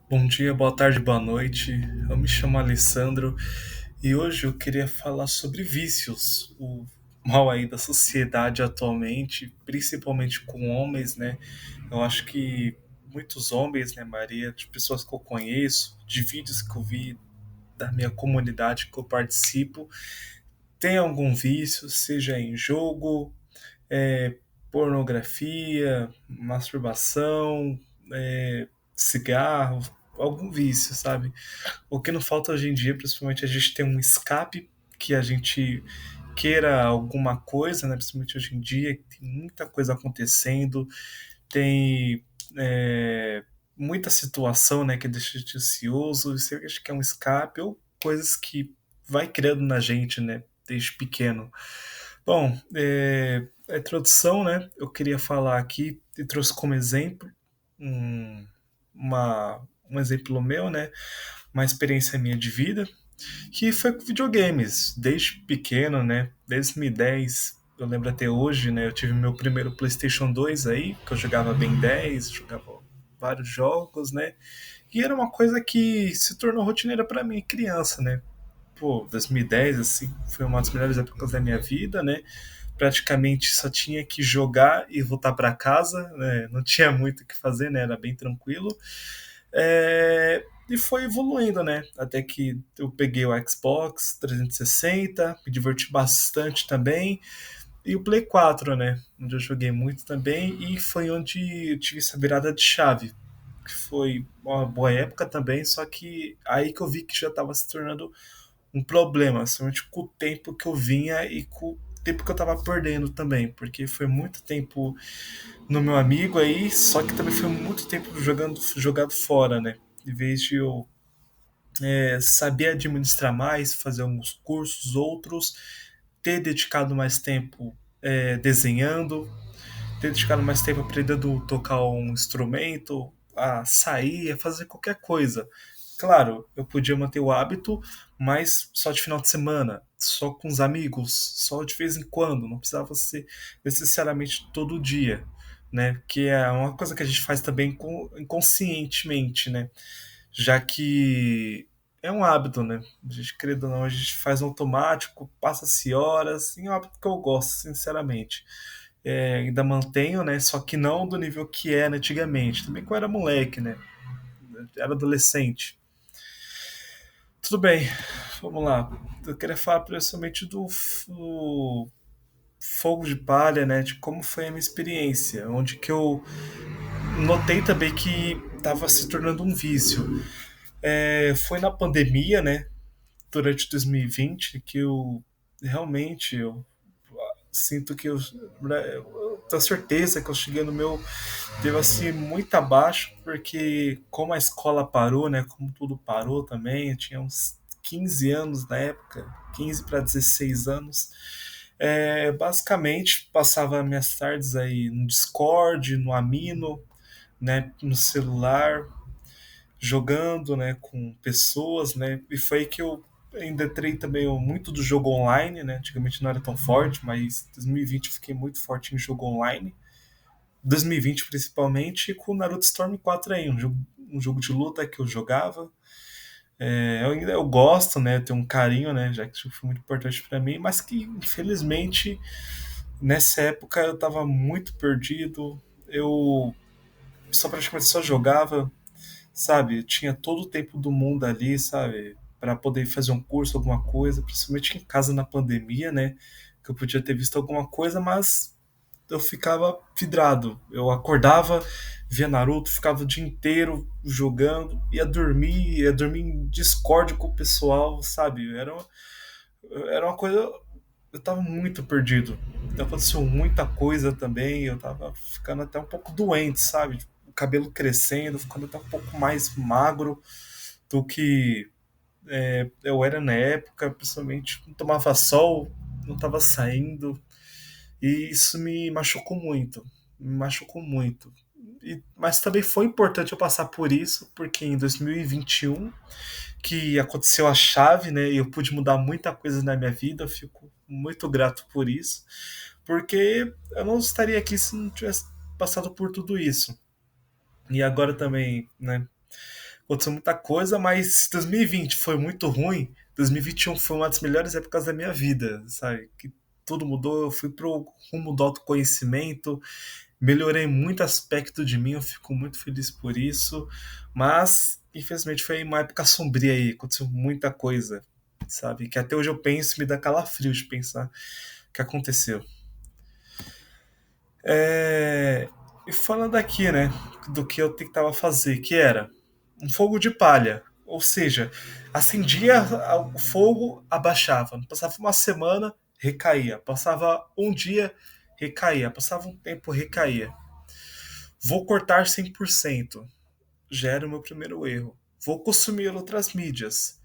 Bom dia, boa tarde, boa noite. Eu me chamo Alessandro e hoje eu queria falar sobre vícios, o mal aí da sociedade atualmente, principalmente com homens, né? Eu acho que muitos homens, né, Maria, de pessoas que eu conheço, de vídeos que eu vi da minha comunidade que eu participo, tem algum vício, seja em jogo, é, pornografia, masturbação, cigarro, algum vício, sabe? O que não falta hoje em dia, principalmente, a gente tem um escape que a gente queira alguma coisa, né? Principalmente hoje em dia, que tem muita coisa acontecendo, tem é, muita situação, né, que deixa a gente ansioso, e você acha que é um escape, ou coisas que vai criando na gente, né, desde pequeno. Bom, a introdução, né, eu queria falar aqui, e trouxe como exemplo um, um exemplo meu, né, uma experiência minha de vida, que foi com videogames, desde pequeno, né? Desde 2010, eu lembro até hoje, né? Eu tive meu primeiro PlayStation 2 aí, que eu jogava Ben 10, jogava vários jogos, né? E era uma coisa que se tornou rotineira para mim, criança, né? Pô, 2010, assim, foi uma das melhores épocas da minha vida, né? Praticamente só tinha que jogar e voltar para casa, né? Não tinha muito o que fazer, né? Era bem tranquilo. E foi evoluindo, né? Até que eu peguei o Xbox 360, me diverti bastante também. E o Play 4, né? Onde eu joguei muito também. E foi onde eu tive essa virada de chave. Que foi uma boa época também, só que aí que eu vi que já estava se tornando um problema, somente com o tempo que eu vinha e com o tempo que eu estava perdendo também, porque foi muito tempo no meu amigo aí, só que também foi muito tempo jogado fora, né? Em vez de eu saber administrar mais, fazer alguns cursos, outros, ter dedicado mais tempo desenhando, ter dedicado mais tempo aprendendo a tocar um instrumento, a sair, a fazer qualquer coisa. Claro, eu podia manter o hábito, mas só de final de semana, só com os amigos, só de vez em quando, não precisava ser necessariamente todo dia, né? Que é uma coisa que a gente faz também inconscientemente, né? Já que é um hábito, né? A gente, querendo ou não, a gente faz no automático, passa-se horas, e é um hábito que eu gosto, sinceramente. Ainda mantenho, né? Só que não do nível que era antigamente. Também quando eu era moleque, né? Era adolescente. Tudo bem, vamos lá. Eu queria falar principalmente do fogo de palha, né? De como foi a minha experiência, onde que eu notei também que estava se tornando um vício. Foi na pandemia, né? Durante 2020 que eu realmente eu sinto que eu tenho certeza que eu cheguei no meu deu assim muito abaixo, porque como a escola parou, né, como tudo parou também, eu tinha uns 15 anos na época, 15 para 16 anos. Basicamente passava minhas tardes aí no Discord, no Amino, né, no celular, jogando, né, com pessoas, né, e foi aí que eu ainda entrei também muito do jogo online, né, antigamente não era tão forte, mas em 2020 fiquei muito forte em jogo online, 2020 principalmente, com o Naruto Storm 4 aí, um jogo de luta que eu jogava. Eu gosto, né, tenho um carinho, né, já que isso foi muito importante para mim, mas que infelizmente nessa época eu tava muito perdido, eu só praticamente só jogava, sabe? Eu tinha todo o tempo do mundo ali, sabe? Para poder fazer um curso, alguma coisa, principalmente em casa na pandemia, né? Que eu podia ter visto alguma coisa, mas eu ficava vidrado. Eu acordava, via Naruto, ficava o dia inteiro jogando, ia dormir em Discord com o pessoal, sabe? Era uma coisa. Eu tava muito perdido. Então aconteceu muita coisa também. Eu tava ficando até um pouco doente, sabe? O cabelo crescendo, ficando até um pouco mais magro do que eu era na época. Principalmente não tomava sol, não tava saindo. E isso me machucou muito. Me machucou muito. Mas também foi importante eu passar por isso, porque em 2021 que aconteceu a chave, né? E eu pude mudar muita coisa na minha vida. Eu fico muito grato por isso, porque eu não estaria aqui se não tivesse passado por tudo isso. E agora também, né? aconteceu muita coisa, mas 2020 foi muito ruim. 2021 foi uma das melhores épocas da minha vida, sabe? Que tudo mudou, eu fui pro rumo do autoconhecimento, melhorei muito aspecto de mim, eu fico muito feliz por isso. Mas, infelizmente, foi uma época sombria aí, aconteceu muita coisa, sabe? Que até hoje eu penso e me dá calafrio de pensar o que aconteceu. É, e falando aqui, né, do que eu tentava fazer, que era um fogo de palha. Ou seja, acendia o fogo, abaixava. Passava uma semana, recaía. Passava um dia, recaía. Passava um tempo, recaía. Vou cortar 100%. Já era o meu primeiro erro. Vou consumir outras mídias.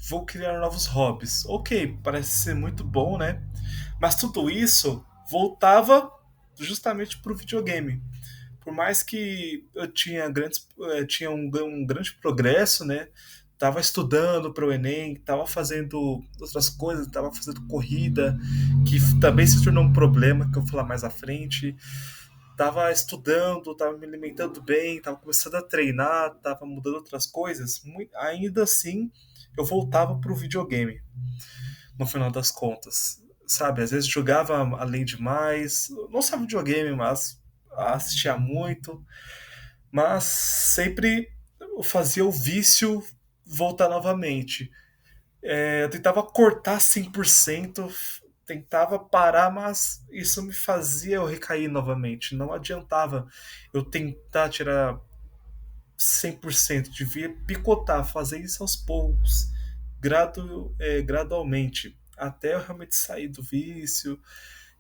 Vou criar novos hobbies. Ok, parece ser muito bom, né? Mas tudo isso voltava justamente para o videogame. Por mais que eu tinha um grande progresso, né? Tava estudando para o Enem, tava fazendo outras coisas, tava fazendo corrida, que também se tornou um problema que eu vou falar mais à frente. Tava estudando, tava me alimentando bem, tava começando a treinar, tava mudando outras coisas. Ainda assim, eu voltava pro videogame no final das contas. Sabe, às vezes jogava além demais, não só videogame, mas assistia muito, mas sempre eu fazia o vício voltar novamente. Eu tentava cortar 100%, tentava parar, mas isso me fazia eu recair novamente. Não adiantava eu tentar tirar 100%, devia picotar, fazer isso aos poucos, gradualmente, até eu realmente sair do vício,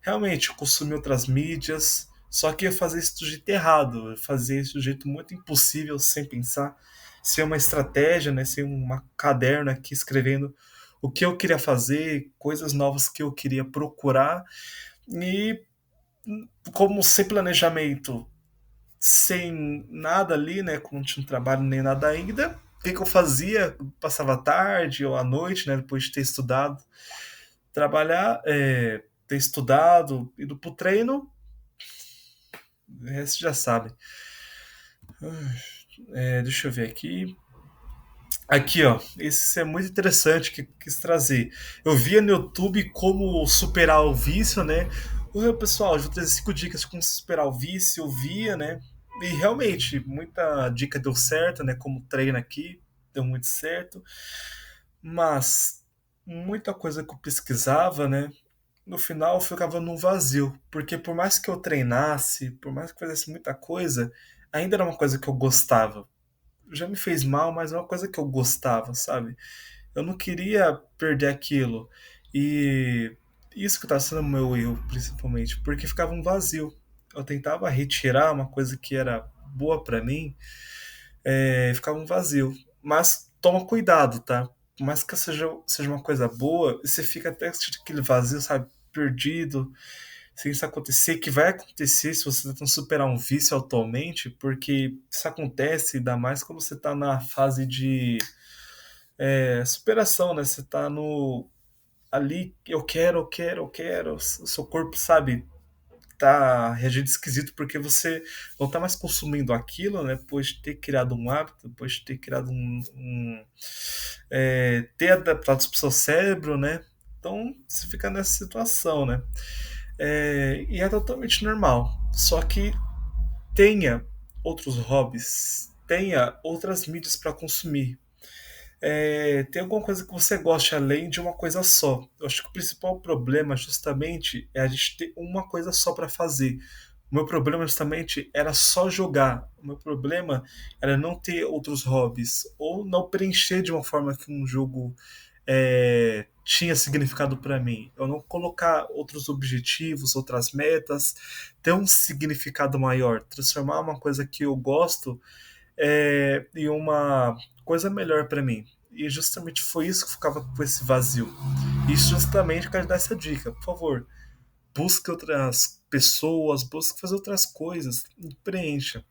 realmente consumir outras mídias. Só que eu fazia isso do jeito errado, eu fazia isso do jeito muito impossível, sem pensar, sem uma estratégia, né, sem uma caderno aqui escrevendo o que eu queria fazer, coisas novas que eu queria procurar, e como sem planejamento, sem nada ali, né? Como não tinha um trabalho nem nada ainda, o que eu fazia? Passava a tarde ou a noite, né? Depois de ter estudado, trabalhar, ter estudado, ido pro treino, o resto já sabe. Deixa eu ver aqui. Aqui, ó, esse é muito interessante que quis trazer. Eu via no YouTube como superar o vício, né? Oi, pessoal, eu vou trazer 5 dicas de como superar o vício. Eu via, né? E realmente, muita dica deu certo, né? Como treino aqui, deu muito certo. Mas muita coisa que eu pesquisava, né? No final eu ficava num vazio. Porque por mais que eu treinasse, por mais que eu fizesse muita coisa, ainda era uma coisa que eu gostava. Já me fez mal, mas é uma coisa que eu gostava, sabe? Eu não queria perder aquilo. E isso que tá sendo o meu erro, principalmente, porque ficava um vazio. Eu tentava retirar uma coisa que era boa pra mim, ficava um vazio. Mas toma cuidado, tá? Por mais que seja uma coisa boa, você fica até sentindo aquele vazio, sabe? Perdido, sem isso acontecer, que vai acontecer se você tentando superar um vício atualmente, porque isso acontece ainda mais quando você está na fase de superação, né? Você está no ali, eu quero, o seu corpo, sabe, tá reagindo esquisito porque você não tá mais consumindo aquilo, né? Depois de ter criado um hábito, depois de ter criado ter adaptado isso pro seu cérebro, né? Então você fica nessa situação, né? E é totalmente normal. Só que tenha outros hobbies, tenha outras mídias para consumir. Tem alguma coisa que você goste além de uma coisa só. Eu acho que o principal problema justamente é a gente ter uma coisa só para fazer. O meu problema justamente era só jogar. O meu problema era não ter outros hobbies ou não preencher de uma forma que um jogo tinha significado para mim. Eu não colocar outros objetivos, outras metas, ter um significado maior, transformar uma coisa que eu gosto em uma coisa melhor para mim. E justamente foi isso que ficava com esse vazio. E justamente eu quero dar essa dica, por favor. Busque outras pessoas, busque fazer outras coisas, e preencha.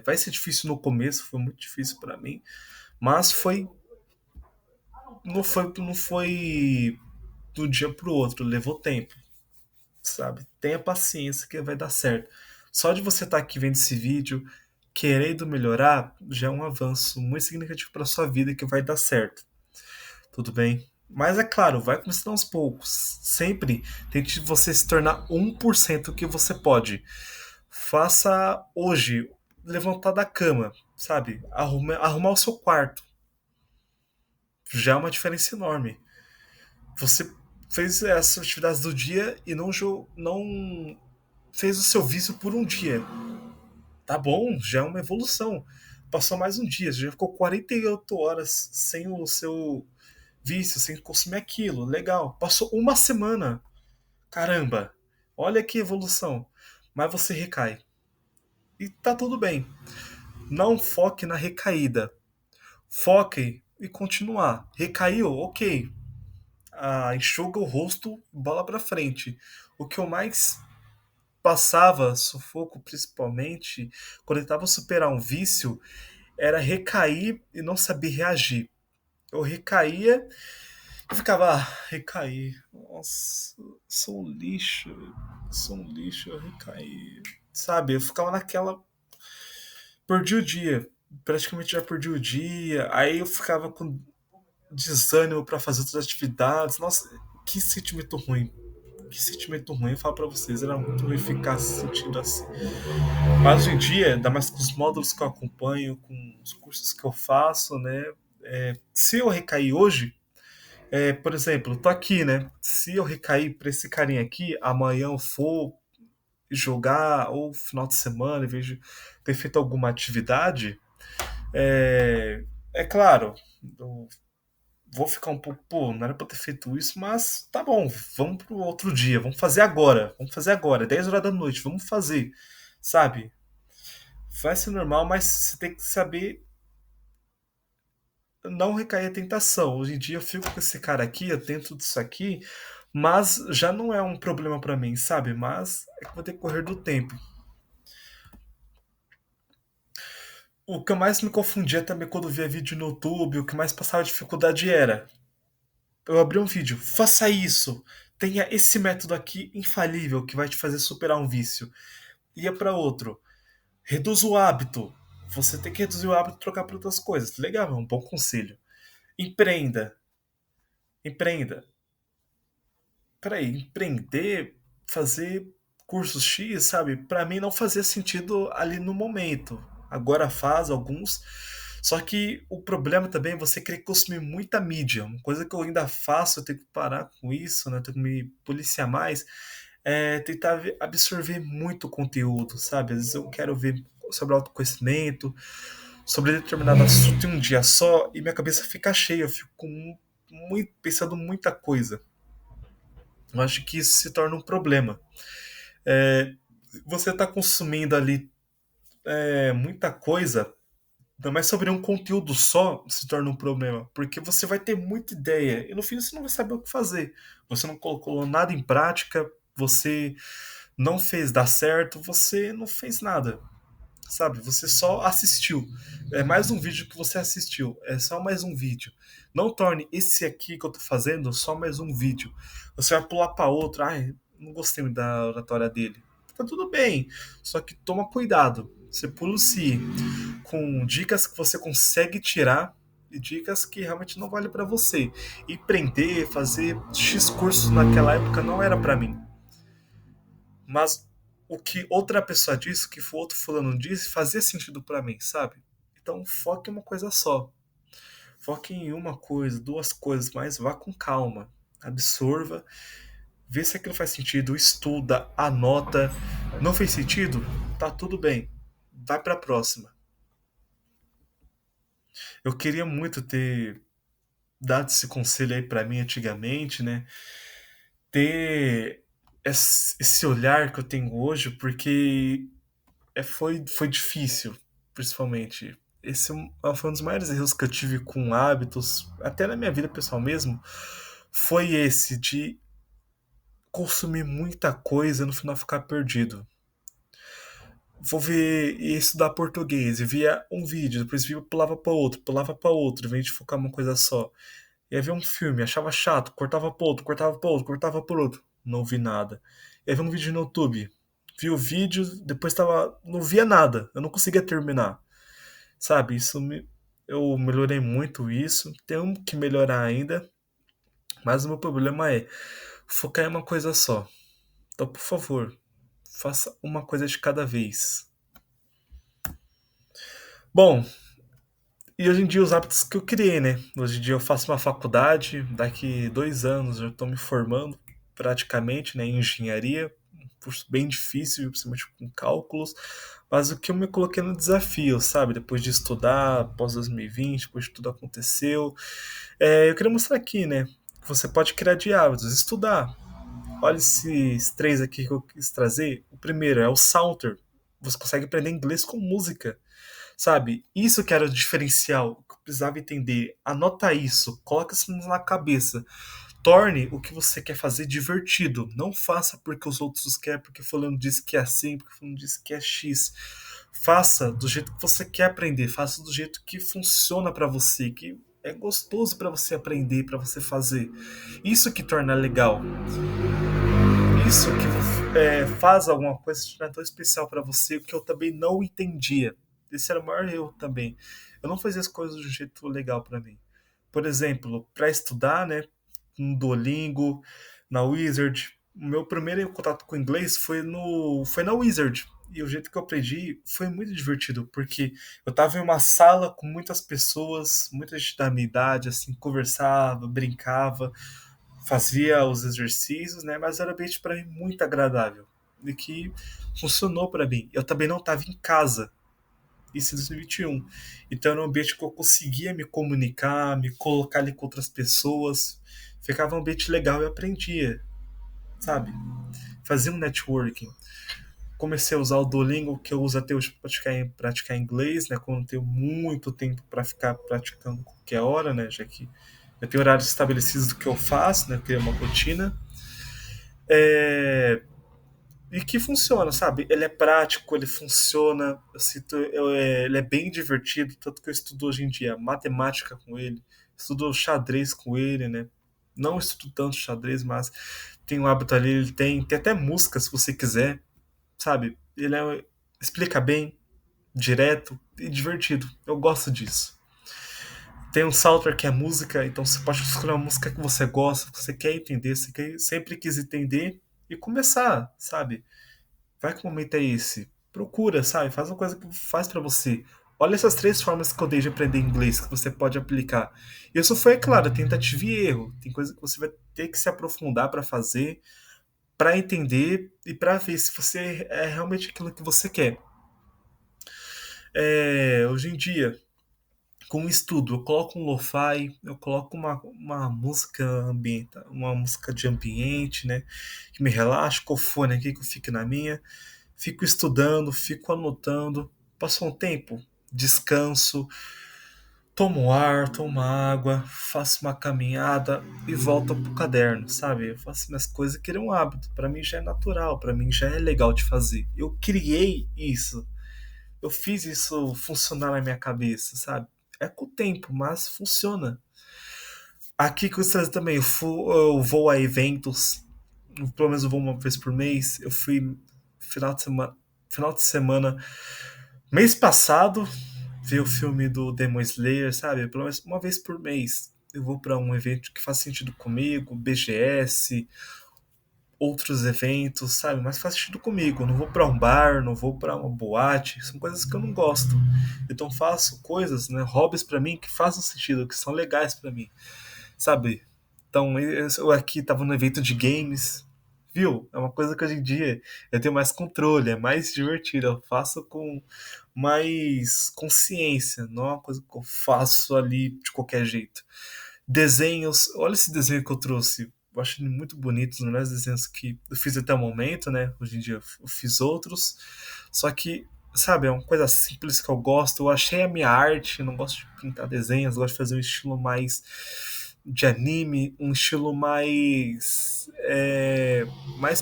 Vai ser difícil no começo, foi muito difícil para mim, mas não foi de um dia pro outro, levou tempo, sabe? Tenha paciência que vai dar certo. Só de você estar aqui vendo esse vídeo, querendo melhorar, já é um avanço muito significativo para sua vida que vai dar certo. Tudo bem? Mas é claro, vai começando aos poucos. Sempre tente você se tornar 1% que você pode. Faça hoje, levantar da cama, sabe? Arrumar o seu quarto. Já é uma diferença enorme. Você fez essas atividades do dia e não fez o seu vício por um dia. Tá bom, já é uma evolução. Passou mais um dia, já ficou 48 horas sem o seu vício, sem consumir aquilo. Legal. Passou uma semana. Caramba, olha que evolução. Mas você recai. E tá tudo bem. Não foque na recaída. Foque e continuar. Recaiu? Ok. Enxuga o rosto, bola pra frente. O que eu mais passava, sufoco principalmente, quando eu tentava superar um vício, era recair e não saber reagir. Eu recaía e ficava, recaí. Nossa, sou um lixo. Sou um lixo, eu recaí. Sabe, eu ficava naquela. Perdi o dia. Praticamente já perdi o dia. Aí eu ficava com desânimo pra fazer outras atividades. Nossa, que sentimento ruim. Que sentimento ruim, eu falo pra vocês, era muito ruim ficar se sentindo assim. Mas hoje em dia, ainda mais com os módulos que eu acompanho, com os cursos que eu faço, né? Se eu recair hoje, por exemplo, eu tô aqui, né? Se eu recair pra esse carinha aqui, amanhã eu for jogar, ou final de semana, em vez de ter feito alguma atividade, é, é claro, eu vou ficar um pouco, pô, não era pra eu ter feito isso, mas tá bom, vamos pro outro dia, vamos fazer agora, 10 horas da noite, vamos fazer, sabe? Vai ser normal, mas você tem que saber não recair a tentação. Hoje em dia eu fico com esse cara aqui, eu tento tudo isso aqui, mas já não é um problema pra mim, sabe? Mas é que vai ter que correr do tempo. O que eu mais me confundia também quando via vídeo no YouTube, o que mais passava dificuldade era eu abri um vídeo, faça isso, tenha esse método aqui infalível que vai te fazer superar um vício. Ia pra outro, reduz o hábito. Você tem que reduzir o hábito e trocar por outras coisas. Legal, é um bom conselho. Empreenda. Empreenda. Peraí, empreender, fazer cursos X, sabe? Pra mim não fazia sentido ali no momento. Agora faz alguns. Só que o problema também é você querer consumir muita mídia. Uma coisa que eu ainda faço, eu tenho que parar com isso, né? Eu tenho que me policiar mais. É tentar absorver muito conteúdo, sabe? Às vezes eu quero ver sobre autoconhecimento, sobre determinado assunto em um dia só e minha cabeça fica cheia, eu fico muito, pensando muita coisa. Eu acho que isso se torna um problema. É, você está consumindo ali muita coisa, ainda mais sobre um conteúdo só, se torna um problema. Porque você vai ter muita ideia e no fim você não vai saber o que fazer. Você não colocou nada em prática, você não fez dar certo, você não fez nada. Sabe? Você só assistiu. É mais um vídeo que você assistiu. É só mais um vídeo. Não torne esse aqui que eu tô fazendo só mais um vídeo. Você vai pular para outro. Ai, não gostei muito da oratória dele. Tá tudo bem. Só que toma cuidado. Você pula-se com dicas que você consegue tirar e dicas que realmente não vale para você. E prender, fazer X cursos naquela época não era para mim. Mas o que outra pessoa disse, o que outro fulano disse, fazia sentido pra mim, sabe? Então foque em uma coisa só. Foque em uma coisa, duas coisas, mas vá com calma. Absorva, vê se aquilo faz sentido, estuda, anota. Não fez sentido? Tá tudo bem. Vai pra próxima. Eu queria muito ter dado esse conselho aí pra mim antigamente, né? Ter esse olhar que eu tenho hoje, porque foi difícil, principalmente. Esse foi um dos maiores erros que eu tive com hábitos, até na minha vida pessoal mesmo, foi esse de consumir muita coisa e no final ficar perdido. Vou ver e estudar português, eu via um vídeo, depois via, pulava para outro, em vez de focar uma coisa só. Ia ver um filme, achava chato, cortava para outro, cortava para outro, cortava por outro. Não vi nada. Ia ver um vídeo no YouTube, vi o vídeo, depois tava, não via nada, eu não conseguia terminar, sabe? Eu melhorei muito isso, tenho que melhorar ainda, mas o meu problema é focar em uma coisa só. Então, por favor, faça uma coisa de cada vez. Bom, e hoje em dia os hábitos que eu criei, né? Hoje em dia eu faço uma faculdade, daqui 2 anos eu estou me formando praticamente, né, em engenharia, um curso bem difícil, principalmente com cálculos, mas o que eu me coloquei no desafio, sabe? Depois de estudar, após 2020, depois de tudo aconteceu, eu queria mostrar aqui, né, que você pode criar de hábitos, estudar. Olha esses três aqui que eu quis trazer. O primeiro é o Salter. Você consegue aprender inglês com música. Sabe? Isso que era o diferencial que eu precisava entender. Anota isso, coloca isso na cabeça. Torne o que você quer fazer divertido. Não faça porque os outros querem, porque fulano disse que é assim, porque fulano disse que é X. Faça do jeito que você quer aprender, faça do jeito que funciona pra você, que é gostoso pra você aprender, pra você fazer. Isso que torna legal. Isso que faz alguma coisa se tornar tão especial pra você, que eu também não entendia. Esse era o maior erro também. Eu não fazia as coisas de um jeito legal pra mim. Por exemplo, para estudar, né, no Duolingo, na Wizard, o meu primeiro contato com inglês foi na Wizard. E o jeito que eu aprendi foi muito divertido, porque eu tava em uma sala com muitas pessoas, muita gente da minha idade, assim, conversava, brincava, fazia os exercícios, né? Mas era um ambiente para mim muito agradável e que funcionou para mim. Eu também não estava em casa, isso em 2021. Então era um ambiente que eu conseguia me comunicar, me colocar ali com outras pessoas. Ficava um ambiente legal e aprendia, sabe? Fazia um networking. Comecei a usar o Duolingo, que eu uso até hoje para praticar inglês, né? Quando eu tenho muito tempo para ficar praticando qualquer hora, né? Já que eu tenho horários estabelecidos do que eu faço, né? Eu criei uma rotina. É, e que funciona, sabe? Ele é prático, ele funciona, ele é bem divertido, tanto que eu estudo hoje em dia matemática com ele, estudo xadrez com ele, né? Não estudo tanto xadrez, mas tem um hábito ali, ele tem até música se você quiser, sabe? Explica bem, direto e divertido. Eu gosto disso. Tem um soundtrack que é música, então você pode escolher uma música que você gosta, que você quer entender, sempre quis entender e começar, sabe? Vai que momento é esse? Procura, sabe? Faz uma coisa que faz pra você. Olha essas três formas que eu dei de aprender inglês que você pode aplicar. Isso foi, é claro, tentativa e erro. Tem coisa que você vai ter que se aprofundar pra fazer, pra entender e pra ver se você é realmente aquilo que você quer. Hoje em dia, com o estudo, eu coloco um lo-fi, eu coloco uma música ambiente, uma música de ambiente, né? Que me relaxa, com o fone aqui que eu fique na minha. Fico estudando, fico anotando. Passou um tempo, descanso, tomo ar, tomo água, faço uma caminhada e volto pro caderno, sabe? Eu faço minhas coisas e crio um hábito. Para mim já é natural, para mim já é legal de fazer. Eu criei isso. Eu fiz isso funcionar na minha cabeça, sabe? É com o tempo, mas funciona. Aqui com vocês também, eu vou a eventos, pelo menos eu vou uma vez por mês. Eu fui final de semana, mês passado, ver o filme do Demon Slayer, sabe? Pelo menos uma vez por mês. Eu vou para um evento que faz sentido comigo, BGS, outros eventos, sabe? Mas faz sentido comigo. Eu não vou para um bar, não vou para uma boate, são coisas que eu não gosto. Então faço coisas, né, hobbies para mim que fazem sentido, que são legais para mim, sabe? Então eu aqui tava no evento de games, viu? É uma coisa que hoje em dia eu tenho mais controle, é mais divertido, eu faço com mais consciência, não é uma coisa que eu faço ali de qualquer jeito. Desenhos, olha esse desenho que eu trouxe. Eu acho ele muito bonito, os melhores desenhos que eu fiz até o momento, né? Hoje em dia eu fiz outros. Só que, sabe, é uma coisa simples que eu gosto. Eu achei a minha arte, eu não gosto de pintar desenhos, eu gosto de fazer um estilo mais de anime, um estilo mais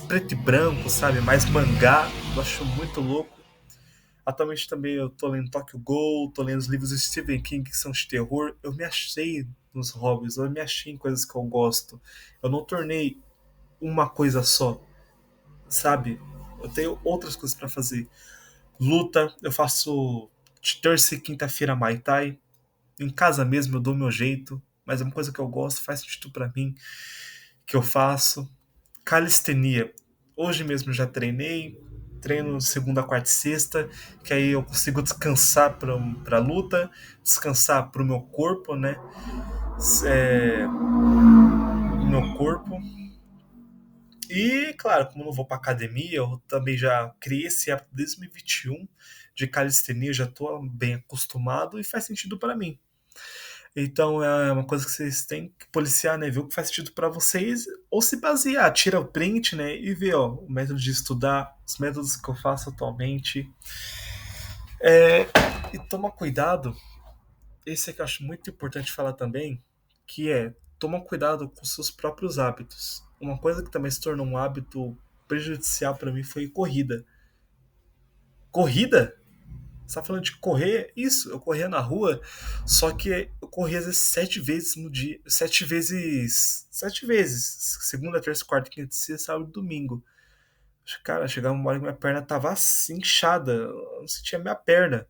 preto e branco, sabe? Mais mangá. Eu acho muito louco. Atualmente também eu tô lendo Tokyo Ghoul, tô lendo os livros do Stephen King que são de terror. Eu me achei nos hobbies, eu me achei em coisas que eu gosto. Eu não tornei uma coisa só, sabe? eu tenho outras coisas para fazer. Luta, eu faço de terça e quinta-feira Muay Thai. Em casa mesmo eu dou meu jeito, mas é uma coisa que eu gosto, faz sentido para mim, que eu faço. Calistenia. Hoje mesmo já treinei, treino segunda, quarta e sexta, que aí eu consigo descansar para luta, descansar para o meu corpo, né? É, o meu corpo. E, claro, como eu não vou para academia, eu também já criei esse hábito desde 2021 de calistenia, já estou bem acostumado e faz sentido para mim. Então é uma coisa que vocês têm que policiar, né? Ver o que faz sentido para vocês, ou se basear, tira o print, né? E ver, ó, o método de estudar, os métodos que eu faço atualmente. É, e toma cuidado, esse é que eu acho muito importante falar também, que é toma cuidado com seus próprios hábitos. Uma coisa que também se tornou um hábito prejudicial para mim foi corrida. Corrida? Você tá falando de correr? Isso, eu corria na rua, só que eu corria às vezes 7 vezes no dia. 7 vezes. 7 vezes. Segunda, terça, quarta, quinta, sexta, sábado e domingo. Cara, chegava uma hora que minha perna tava assim, inchada. Eu não sentia minha perna,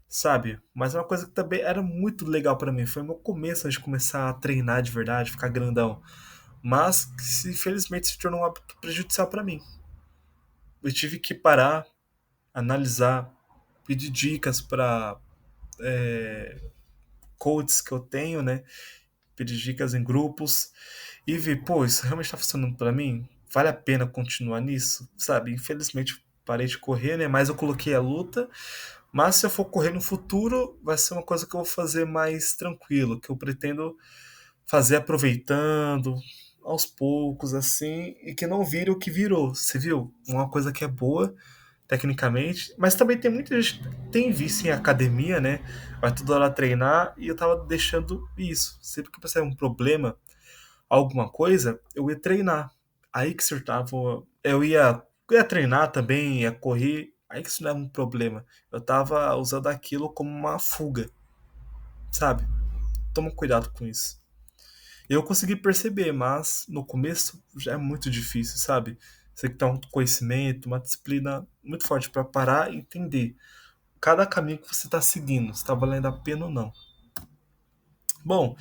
sabe? Mas é uma coisa que também era muito legal pra mim. Foi o meu começo antes de começar a treinar de verdade, ficar grandão. Mas que infelizmente se tornou um hábito prejudicial pra mim. Eu tive que parar, analisar, pedir dicas pra coaches que eu tenho, né? Pedir dicas em grupos e ver, pô, isso realmente tá funcionando pra mim? Vale a pena continuar nisso? Sabe? Infelizmente parei de correr, né? Mas eu coloquei a luta. Mas se eu for correr no futuro, vai ser uma coisa que eu vou fazer mais tranquilo, que eu pretendo fazer aproveitando, aos poucos, assim, e que não vire o que virou. Você viu? Uma coisa que é boa tecnicamente, mas também tem muita gente que tem vício em academia, né? Vai toda hora treinar e eu tava deixando isso. Sempre que eu pensava um problema, alguma coisa, eu ia treinar. Aí que surtava, eu ia treinar também, ia correr, aí que isso não era um problema. Eu tava usando aquilo como uma fuga, sabe? Toma cuidado com isso. Eu consegui perceber, mas no começo já é muito difícil, sabe? Você tem que ter um conhecimento, uma disciplina muito forte para parar e entender cada caminho que você está seguindo, se está valendo a pena ou não. Bom,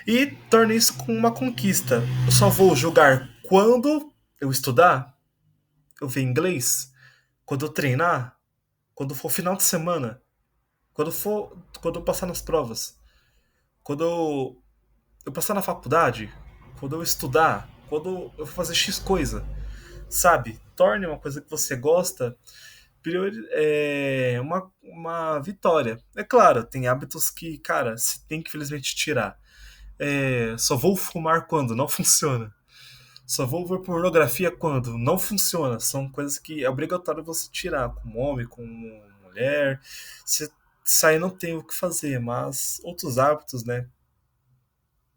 e torne isso com uma conquista. Eu só vou jogar quando eu estudar, eu ver inglês, quando eu treinar, quando for final de semana, quando eu passar nas provas, quando eu passar na faculdade, quando eu estudar, quando eu for fazer X coisa, sabe? Torne uma coisa que você gosta uma vitória. É claro, tem hábitos que, cara, se tem que felizmente tirar. Só vou fumar quando? Não funciona. Só vou ver pornografia quando? Não funciona. São coisas que é obrigatório você tirar, como homem, como mulher. Se sair não tem o que fazer, mas outros hábitos, né?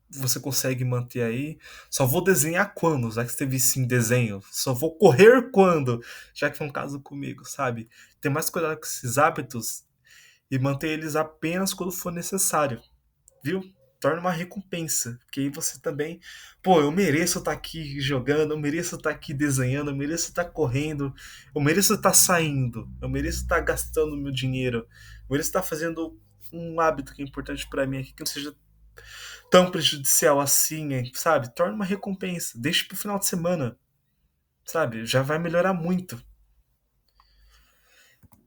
Você consegue manter aí. Só vou desenhar quando, já que você teve sim desenho. Só vou correr quando, já que foi um caso comigo, sabe? Ter mais cuidado com esses hábitos e manter eles apenas quando for necessário, viu? Torna uma recompensa, porque aí você também, pô, eu mereço estar aqui jogando, eu mereço estar aqui desenhando, eu mereço estar correndo, eu mereço estar saindo, eu mereço estar gastando meu dinheiro, eu mereço estar fazendo um hábito que é importante para mim aqui, que não seja tão prejudicial assim, hein, sabe? Torna uma recompensa, deixa pro final de semana, sabe? Já vai melhorar muito.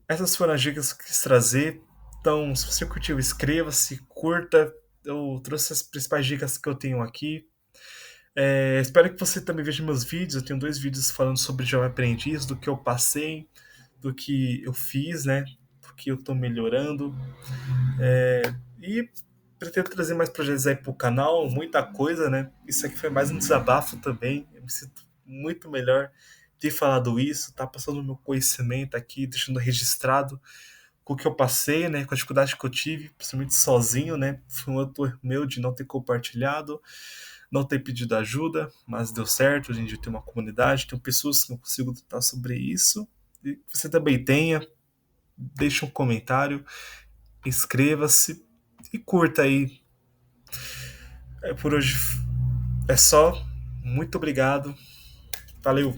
Essas foram as dicas que eu quis trazer. Então, se você curtiu, inscreva-se, curta. Eu trouxe as principais dicas que eu tenho aqui. Espero que você também veja meus vídeos. Eu tenho 2 vídeos falando sobre Jovem Aprendiz, do que eu passei, do que eu fiz, né? Do que eu tô melhorando. E pretendo trazer mais projetos aí pro canal, muita coisa, né? Isso aqui foi mais um desabafo também. Eu me sinto muito melhor ter falado isso, tá passando o meu conhecimento aqui, deixando registrado com o que eu passei, né? Com a dificuldade que eu tive, principalmente sozinho, né? Foi um outro erro meu de não ter compartilhado, não ter pedido ajuda, mas deu certo. Hoje em dia tem uma comunidade, tem pessoas que eu consigo tratar sobre isso. E você também tenha, deixe um comentário, inscreva-se e curta aí. Por hoje é só. Muito obrigado. Valeu.